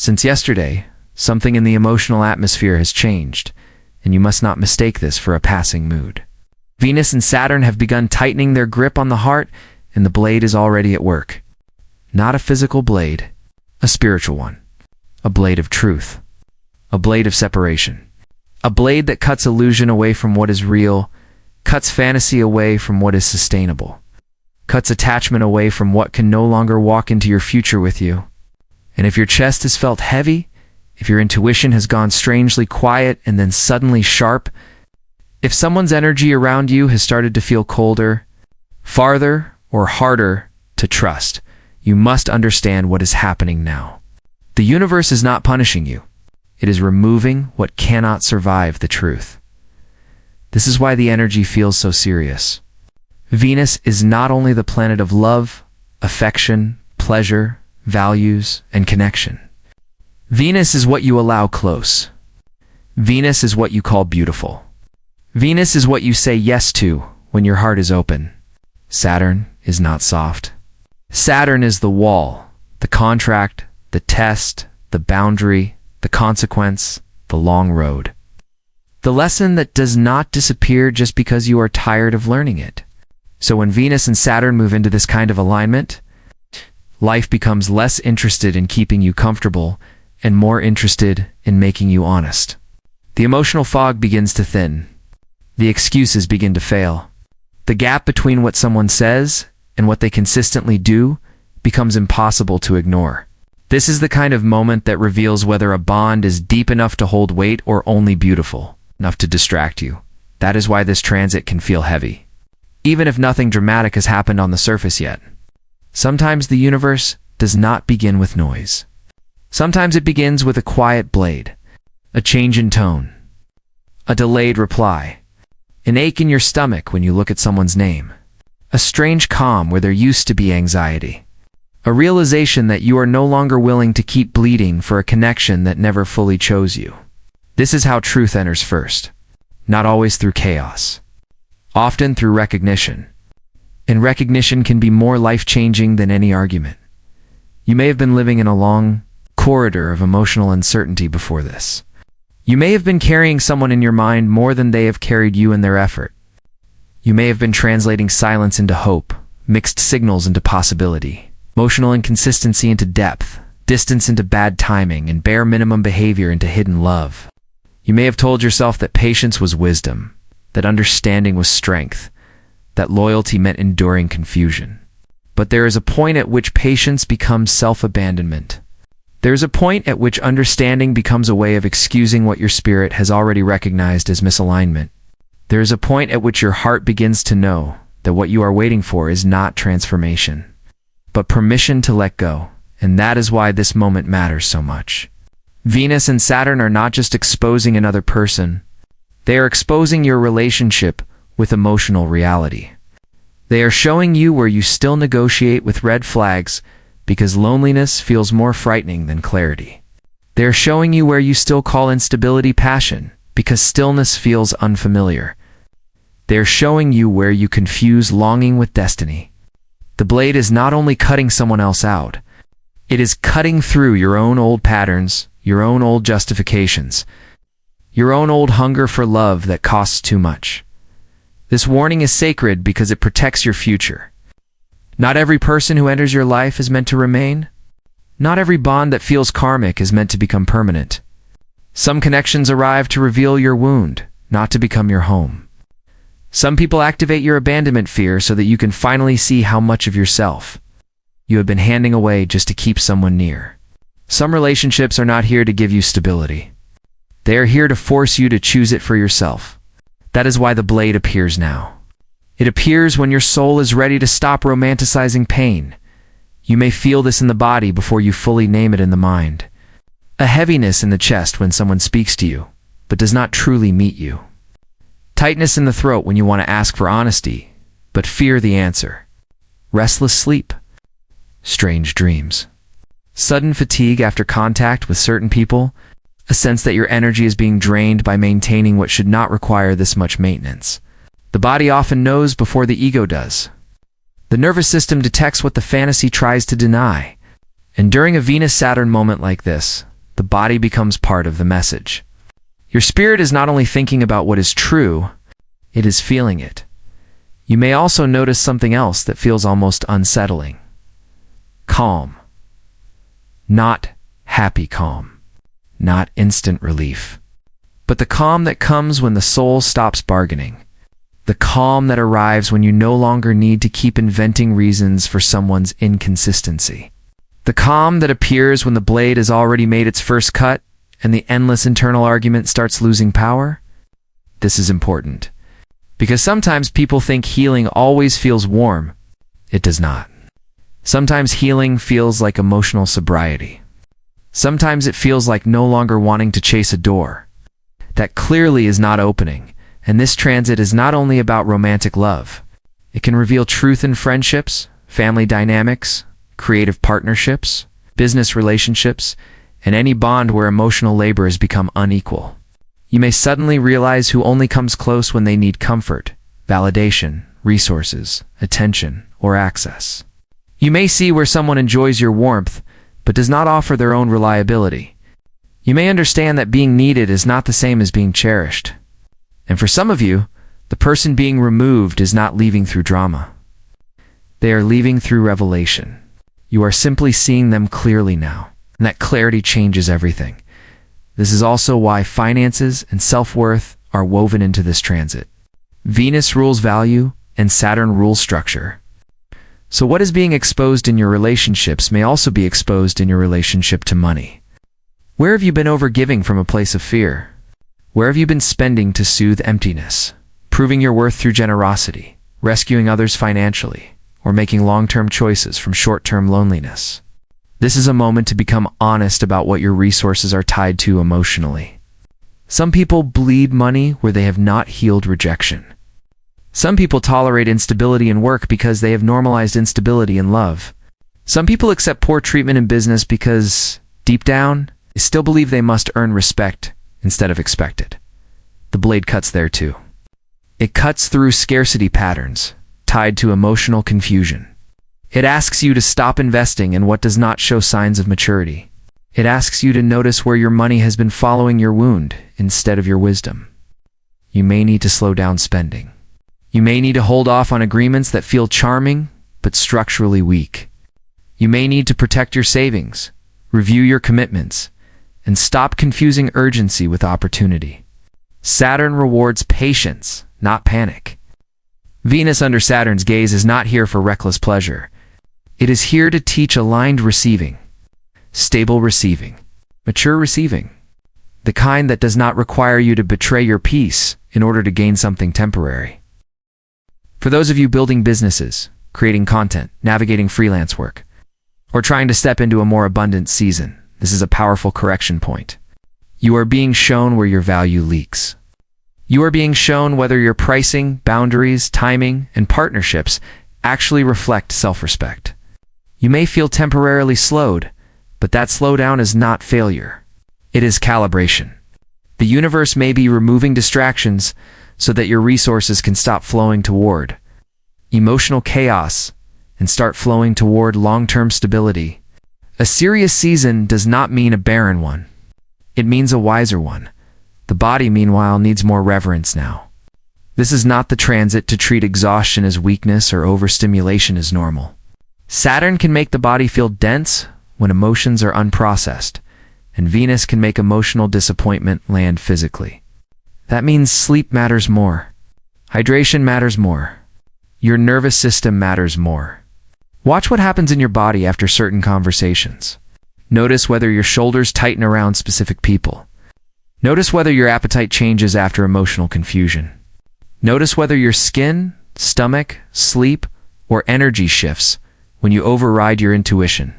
Since yesterday, something in the emotional atmosphere has changed, and you must not mistake this for a passing mood. Venus and Saturn have begun tightening their grip on the heart, and the blade is already at work. Not a physical blade, a spiritual one. A blade of truth. A blade of separation. A blade that cuts illusion away from what is real, cuts fantasy away from what is sustainable, cuts attachment away from what can no longer walk into your future with you. And if your chest has felt heavy, if your intuition has gone strangely quiet and then suddenly sharp, if someone's energy around you has started to feel colder, farther, or harder to trust, you must understand what is happening now. The universe is not punishing you. It is removing what cannot survive the truth. This is why the energy feels so serious. Venus is not only the planet of love, affection, pleasure, values, and connection. Venus is what you allow close. Venus is what you call beautiful. Venus is what you say yes to when your heart is open. Saturn is not soft. Saturn is the wall, the contract, the test, the boundary, the consequence, the long road. The lesson that does not disappear just because you are tired of learning it. So when Venus and Saturn move into this kind of alignment, life becomes less interested in keeping you comfortable and more interested in making you honest. The emotional fog begins to thin. The excuses begin to fail. The gap between what someone says and what they consistently do becomes impossible to ignore. This is the kind of moment that reveals whether a bond is deep enough to hold weight or only beautiful enough to distract you. That is why this transit can feel heavy, even if nothing dramatic has happened on the surface yet. Sometimes the universe does not begin with noise. Sometimes it begins with a quiet blade, a change in tone, a delayed reply, an ache in your stomach when you look at someone's name, a strange calm where there used to be anxiety, a realization that you are no longer willing to keep bleeding for a connection that never fully chose you. This is how truth enters first, not always through chaos, often through recognition. And recognition can be more life-changing than any argument. You may have been living in a long corridor of emotional uncertainty before this. You may have been carrying someone in your mind more than they have carried you in their effort. You may have been translating silence into hope, mixed signals into possibility, emotional inconsistency into depth, distance into bad timing, and bare minimum behavior into hidden love. You may have told yourself that patience was wisdom, that understanding was strength, that loyalty meant enduring confusion. But there is a point at which patience becomes self-abandonment. There is a point at which understanding becomes a way of excusing what your spirit has already recognized as misalignment. There is a point at which your heart begins to know that what you are waiting for is not transformation, but permission to let go, and that is why this moment matters so much. Venus and Saturn are not just exposing another person, they are exposing your relationship with emotional reality. They are showing you where you still negotiate with red flags because loneliness feels more frightening than clarity. They are showing you where you still call instability passion because stillness feels unfamiliar. They are showing you where you confuse longing with destiny. The blade is not only cutting someone else out, it is cutting through your own old patterns, your own old justifications, your own old hunger for love that costs too much. This warning is sacred because it protects your future. Not every person who enters your life is meant to remain. Not every bond that feels karmic is meant to become permanent. Some connections arrive to reveal your wound, not to become your home. Some people activate your abandonment fear so that you can finally see how much of yourself you have been handing away just to keep someone near. Some relationships are not here to give you stability. They are here to force you to choose it for yourself. That is why the blade appears now. It appears when your soul is ready to stop romanticizing pain. You may feel this in the body before you fully name it in the mind. A heaviness in the chest when someone speaks to you, but does not truly meet you. Tightness in the throat when you want to ask for honesty, but fear the answer. Restless sleep. Strange dreams. Sudden fatigue after contact with certain people. A sense that your energy is being drained by maintaining what should not require this much maintenance. The body often knows before the ego does. The nervous system detects what the fantasy tries to deny. And during a Venus-Saturn moment like this, the body becomes part of the message. Your spirit is not only thinking about what is true, it is feeling it. You may also notice something else that feels almost unsettling. Calm. Not happy calm. Not instant relief. But the calm that comes when the soul stops bargaining. The calm that arrives when you no longer need to keep inventing reasons for someone's inconsistency. The calm that appears when the blade has already made its first cut and the endless internal argument starts losing power. This is important, because sometimes people think healing always feels warm. It does not. Sometimes healing feels like emotional sobriety. Sometimes it feels like no longer wanting to chase a door that clearly is not opening. And this transit is not only about romantic love. It can reveal truth in friendships, family dynamics, creative partnerships, business relationships, and any bond where emotional labor has become unequal. You may suddenly realize who only comes close when they need comfort, validation, resources, attention, or access. You may see where someone enjoys your warmth, but does not offer their own reliability. You may understand that being needed is not the same as being cherished. And for some of you, the person being removed is not leaving through drama. They are leaving through revelation. You are simply seeing them clearly now, and that clarity changes everything. This is also why finances and self-worth are woven into this transit. Venus rules value, and Saturn rules structure. So what is being exposed in your relationships may also be exposed in your relationship to money. Where have you been overgiving from a place of fear? Where have you been spending to soothe emptiness, proving your worth through generosity, rescuing others financially, or making long-term choices from short-term loneliness? This is a moment to become honest about what your resources are tied to emotionally. Some people bleed money where they have not healed rejection. Some people tolerate instability in work because they have normalized instability in love. Some people accept poor treatment in business because, deep down, they still believe they must earn respect instead of expect it. The blade cuts there too. It cuts through scarcity patterns, tied to emotional confusion. It asks you to stop investing in what does not show signs of maturity. It asks you to notice where your money has been following your wound instead of your wisdom. You may need to slow down spending. You may need to hold off on agreements that feel charming but structurally weak. You may need to protect your savings, review your commitments, and stop confusing urgency with opportunity. Saturn rewards patience, not panic. Venus under Saturn's gaze is not here for reckless pleasure. It is here to teach aligned receiving, stable receiving, mature receiving, the kind that does not require you to betray your peace in order to gain something temporary. For those of you building businesses, creating content, navigating freelance work, or trying to step into a more abundant season, this is a powerful correction point. You are being shown where your value leaks. You are being shown whether your pricing, boundaries, timing, and partnerships actually reflect self-respect. You may feel temporarily slowed, but that slowdown is not failure. It is calibration. The universe may be removing distractions so that your resources can stop flowing toward emotional chaos and start flowing toward long-term stability. A serious season does not mean a barren one. It means a wiser one. The body, meanwhile, needs more reverence now. This is not the transit to treat exhaustion as weakness or overstimulation as normal. Saturn can make the body feel dense when emotions are unprocessed, and Venus can make emotional disappointment land physically. That means sleep matters more. Hydration matters more. Your nervous system matters more. Watch what happens in your body after certain conversations. Notice whether your shoulders tighten around specific people. Notice whether your appetite changes after emotional confusion. Notice whether your skin, stomach, sleep, or energy shifts when you override your intuition.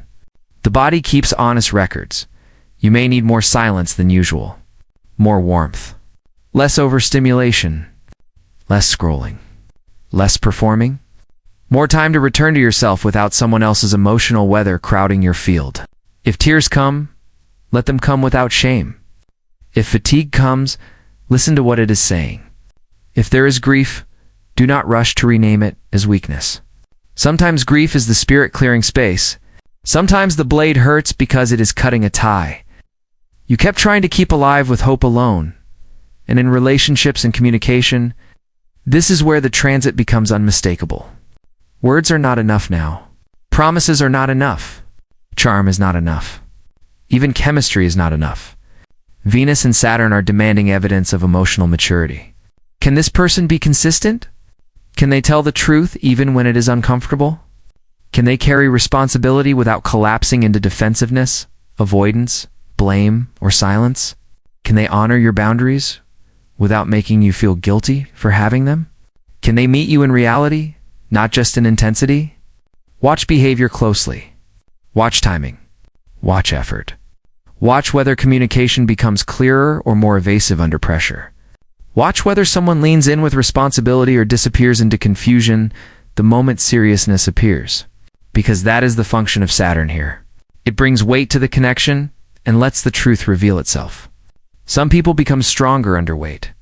The body keeps honest records. You may need more silence than usual, more warmth, less overstimulation, less scrolling, less performing, more time to return to yourself without someone else's emotional weather crowding your field. If tears come, let them come without shame. If fatigue comes, listen to what it is saying. If there is grief, do not rush to rename it as weakness. Sometimes grief is the spirit clearing space. Sometimes the blade hurts because it is cutting a tie. You kept trying to keep alive with hope alone. And in relationships and communication, this is where the transit becomes unmistakable. Words are not enough now. Promises are not enough. Charm is not enough. Even chemistry is not enough. Venus and Saturn are demanding evidence of emotional maturity. Can this person be consistent? Can they tell the truth even when it is uncomfortable? Can they carry responsibility without collapsing into defensiveness, avoidance, blame, or silence? Can they honor your boundaries without making you feel guilty for having them? Can they meet you in reality, not just in intensity? Watch behavior closely. Watch timing. Watch effort. Watch whether communication becomes clearer or more evasive under pressure. Watch whether someone leans in with responsibility or disappears into confusion the moment seriousness appears. Because that is the function of Saturn here. It brings weight to the connection and lets the truth reveal itself. Some people become stronger under weight.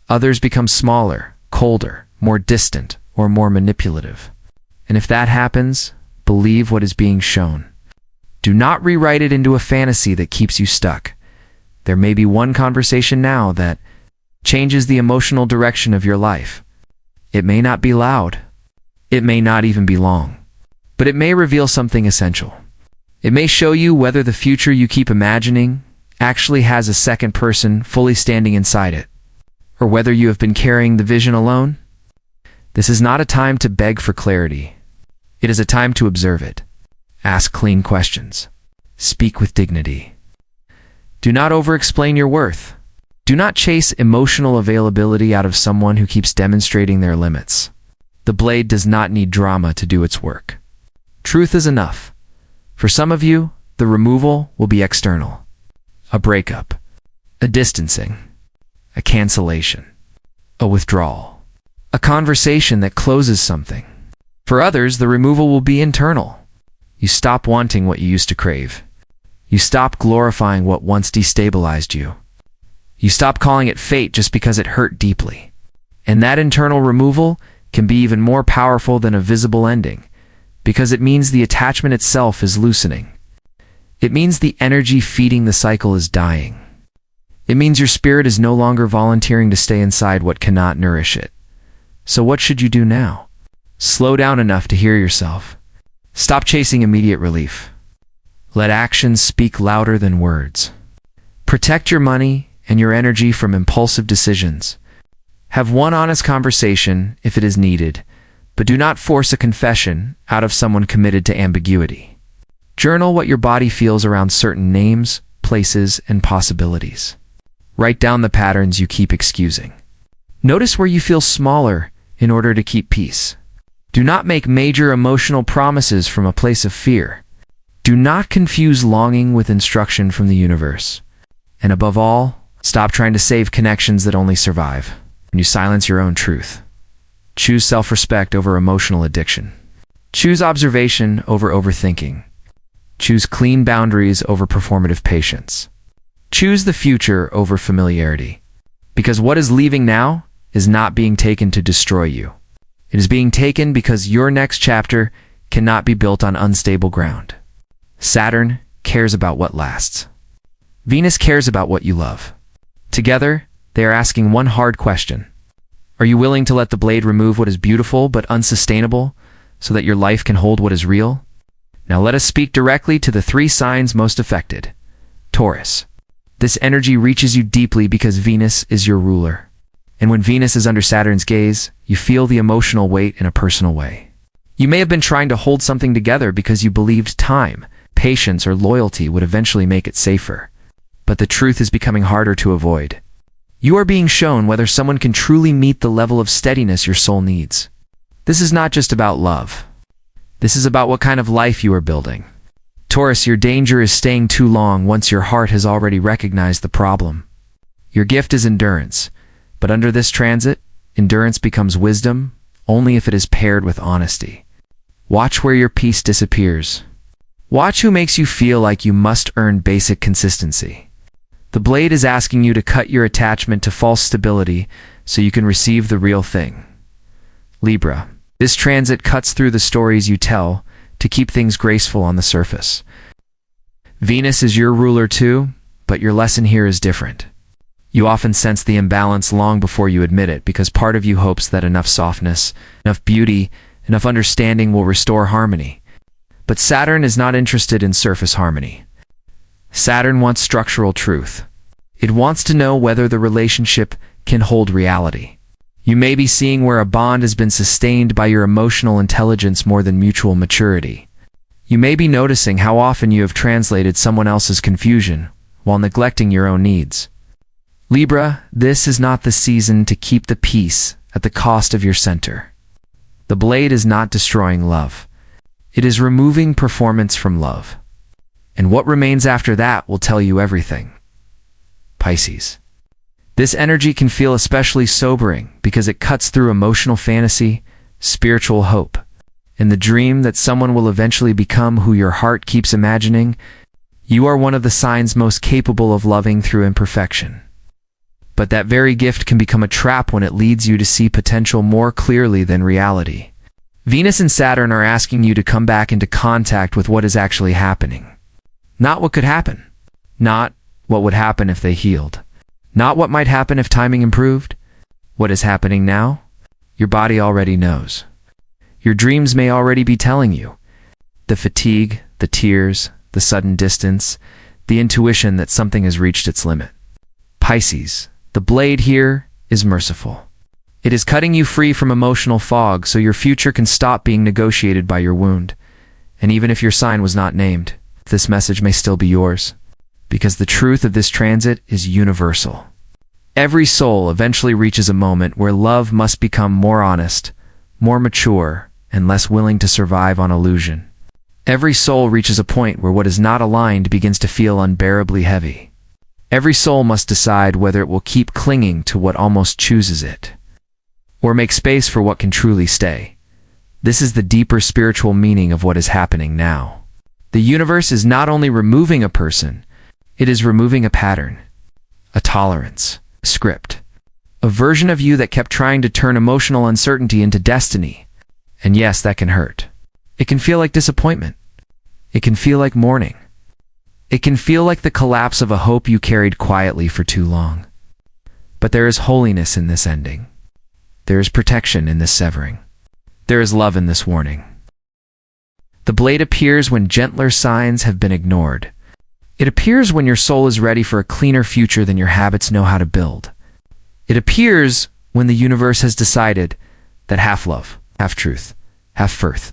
Others become smaller, colder, more distant, or more manipulative. And if that happens, believe what is being shown. Do not rewrite it into a fantasy that keeps you stuck. There may be one conversation now that changes the emotional direction of your life. It may not be loud. It may not even be long. But it may reveal something essential. It may show you whether the future you keep imagining actually has a second person fully standing inside it, or whether you have been carrying the vision alone. This is not a time to beg for clarity. It is a time to observe it. Ask clean questions. Speak with dignity. Do not over-explain your worth. Do not chase emotional availability out of someone who keeps demonstrating their limits. The blade does not need drama to do its work. Truth is enough. For some of you, the removal will be external. A breakup, a distancing, a cancellation, a withdrawal, a conversation that closes something. For others, the removal will be internal. You stop wanting what you used to crave. You stop glorifying what once destabilized you. You stop calling it fate just because it hurt deeply. And that internal removal can be even more powerful than a visible ending, because it means the attachment itself is loosening. It means the energy feeding the cycle is dying. It means your spirit is no longer volunteering to stay inside what cannot nourish it. So what should you do now? Slow down enough to hear yourself. Stop chasing immediate relief. Let actions speak louder than words. Protect your money and your energy from impulsive decisions. Have one honest conversation if it is needed, but do not force a confession out of someone committed to ambiguity. Journal what your body feels around certain names, places, and possibilities. Write down the patterns you keep excusing. Notice where you feel smaller in order to keep peace. Do not make major emotional promises from a place of fear. Do not confuse longing with instruction from the universe. And above all, stop trying to save connections that only survive when you silence your own truth. Choose self-respect over emotional addiction. Choose observation over overthinking. Choose clean boundaries over performative patience. Choose the future over familiarity. Because what is leaving now is not being taken to destroy you. It is being taken because your next chapter cannot be built on unstable ground. Saturn cares about what lasts. Venus cares about what you love. Together, they are asking one hard question. Are you willing to let the blade remove what is beautiful but unsustainable so that your life can hold what is real? Now let us speak directly to the 3 signs most affected. Taurus. This energy reaches you deeply because Venus is your ruler. And when Venus is under Saturn's gaze, you feel the emotional weight in a personal way. You may have been trying to hold something together because you believed time, patience, or loyalty would eventually make it safer. But the truth is becoming harder to avoid. You are being shown whether someone can truly meet the level of steadiness your soul needs. This is not just about love. This is about what kind of life you are building. Taurus, your danger is staying too long once your heart has already recognized the problem. Your gift is endurance. But under this transit, endurance becomes wisdom only if it is paired with honesty. Watch where your peace disappears. Watch who makes you feel like you must earn basic consistency. The blade is asking you to cut your attachment to false stability so you can receive the real thing. Libra. This transit cuts through the stories you tell to keep things graceful on the surface. Venus is your ruler too, But your lesson here is different. You often sense the imbalance long before you admit it because part of you hopes that enough softness, enough beauty, enough understanding will restore harmony. But Saturn is not interested in surface harmony. Saturn wants structural truth. It wants to know whether the relationship can hold reality. You may be seeing where a bond has been sustained by your emotional intelligence more than mutual maturity. You may be noticing how often you have translated someone else's confusion while neglecting your own needs. Libra, this is not the season to keep the peace at the cost of your center. The blade is not destroying love. It is removing performance from love. And what remains after that will tell you everything. Pisces. This energy can feel especially sobering because it cuts through emotional fantasy, spiritual hope, and the dream that someone will eventually become who your heart keeps imagining. You are one of the signs most capable of loving through imperfection. But that very gift can become a trap when it leads you to see potential more clearly than reality. Venus and Saturn are asking you to come back into contact with what is actually happening. Not what could happen. Not what would happen if they healed. Not what might happen if timing improved. What is happening now? Your body already knows. Your dreams may already be telling you. The fatigue, the tears, the sudden distance, the intuition that something has reached its limit. Pisces, the blade here is merciful. It is cutting you free from emotional fog so your future can stop being negotiated by your wound. And even if your sign was not named, this message may still be yours. Because the truth of this transit is universal. Every soul eventually reaches a moment where love must become more honest, more mature, and less willing to survive on illusion. Every soul reaches a point where what is not aligned begins to feel unbearably heavy. Every soul must decide whether it will keep clinging to what almost chooses it, or make space for what can truly stay. This is the deeper spiritual meaning of what is happening now. The universe is not only removing a person, it is removing a pattern, a tolerance, a script, a version of you that kept trying to turn emotional uncertainty into destiny. And yes, that can hurt. It can feel like disappointment. It can feel like mourning. It can feel like the collapse of a hope you carried quietly for too long. But there is holiness in this ending. There is protection in this severing. There is love in this warning. The blade appears when gentler signs have been ignored. It appears when your soul is ready for a cleaner future than your habits know how to build. It appears when the universe has decided that half love, half truth, half faith,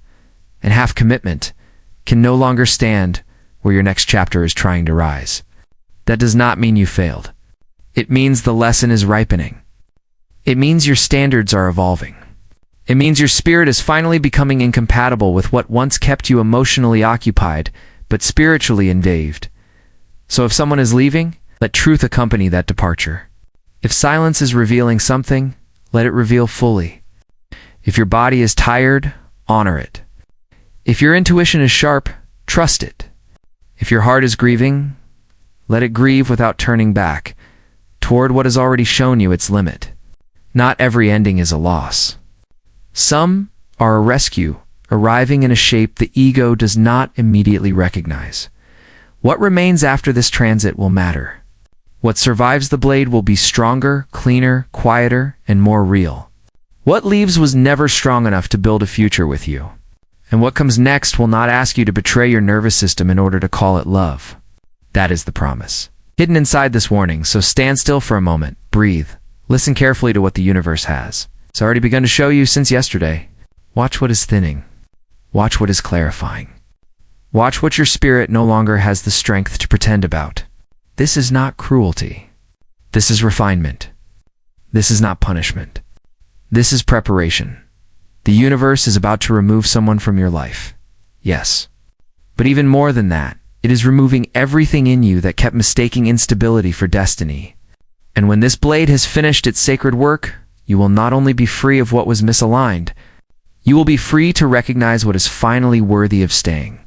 and half commitment can no longer stand where your next chapter is trying to rise. That does not mean you failed. It means the lesson is ripening. It means your standards are evolving. It means your spirit is finally becoming incompatible with what once kept you emotionally occupied, but spiritually invaded. So if someone is leaving, let truth accompany that departure. If silence is revealing something, let it reveal fully. If your body is tired, honor it. If your intuition is sharp, trust it. If your heart is grieving, let it grieve without turning back toward what has already shown you its limit. Not every ending is a loss. Some are a rescue, arriving in a shape the ego does not immediately recognize. What remains after this transit will matter. What survives the blade will be stronger, cleaner, quieter, and more real. What leaves was never strong enough to build a future with you. And what comes next will not ask you to betray your nervous system in order to call it love. That is the promise. Hidden inside this warning, so stand still for a moment, breathe, listen carefully to what the universe has. It's already begun to show you since yesterday. Watch what is thinning. Watch what is clarifying. Watch what your spirit no longer has the strength to pretend about. This is not cruelty. This is refinement. This is not punishment. This is preparation. The universe is about to remove someone from your life. Yes. But even more than that, it is removing everything in you that kept mistaking instability for destiny. And when this blade has finished its sacred work, you will not only be free of what was misaligned, you will be free to recognize what is finally worthy of staying.